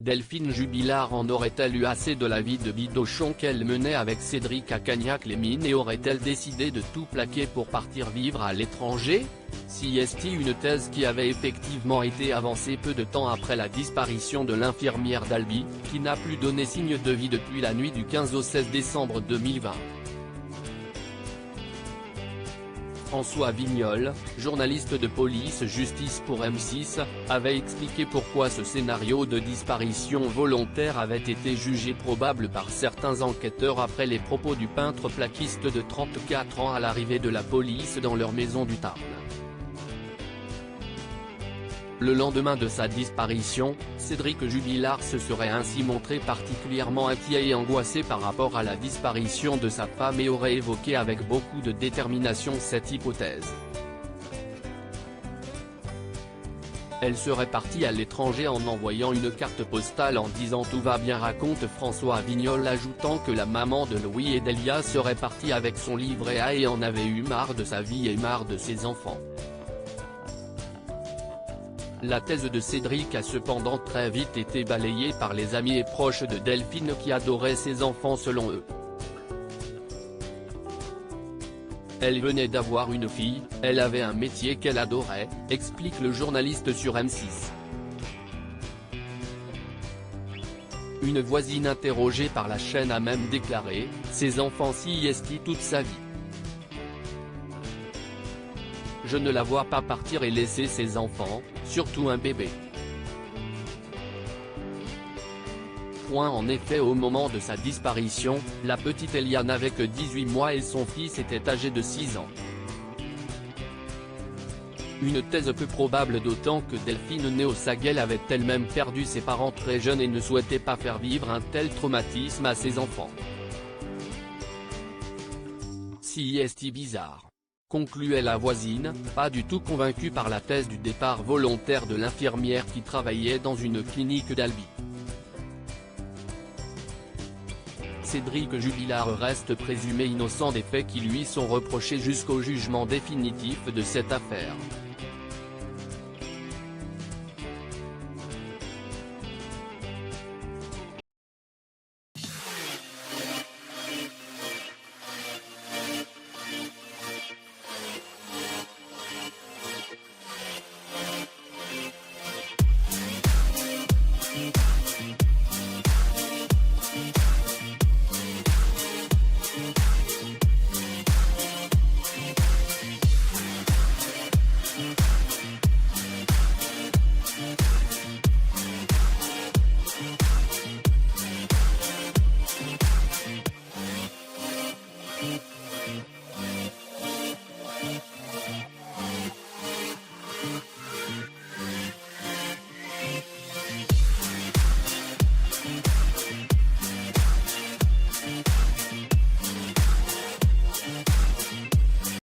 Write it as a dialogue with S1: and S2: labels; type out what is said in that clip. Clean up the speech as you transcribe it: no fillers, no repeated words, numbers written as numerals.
S1: Delphine Jubilard en aurait-elle eu assez de la vie de bidochon qu'elle menait avec Cédric à Cagnac-les-Mines et aurait-elle décidé de tout plaquer pour partir vivre à l'étranger? Si est une thèse qui avait effectivement été avancée peu de temps après la disparition de l'infirmière d'Albi, qui n'a plus donné signe de vie depuis la nuit du 15 au 16 décembre 2020. François Vignol, journaliste de police-justice pour M6, avait expliqué pourquoi ce scénario de disparition volontaire avait été jugé probable par certains enquêteurs après les propos du peintre plaquiste de 34 ans à l'arrivée de la police dans leur maison du Tarn. Le lendemain de sa disparition, Cédric Jubilard se serait ainsi montré particulièrement inquiet et angoissé par rapport à la disparition de sa femme et aurait évoqué avec beaucoup de détermination cette hypothèse. Elle serait partie à l'étranger en envoyant une carte postale en disant tout va bien, raconte François Vignol, ajoutant que la maman de Louis et d'Elia serait partie avec son livret A et en avait eu marre de sa vie et marre de ses enfants. La thèse de Cédric a cependant très vite été balayée par les amis et proches de Delphine qui adoraient ses enfants selon eux. Elle venait d'avoir une fille, elle avait un métier qu'elle adorait, explique le journaliste sur M6. Une voisine interrogée par la chaîne a même déclaré « Ses enfants s'y est toute sa vie. Je ne la vois pas partir et laisser ses enfants, surtout un bébé. » En effet, au moment de sa disparition, la petite Elia n'avait que 18 mois et son fils était âgé de 6 ans. Une thèse peu probable d'autant que Delphine Néo-Saguel avait elle-même perdu ses parents très jeunes et ne souhaitait pas faire vivre un tel traumatisme à ses enfants. Si est bizarre, concluait la voisine, pas du tout convaincue par la thèse du départ volontaire de l'infirmière qui travaillait dans une clinique d'Albi. Cédric Jubilard reste présumé innocent des faits qui lui sont reprochés jusqu'au jugement définitif de cette affaire.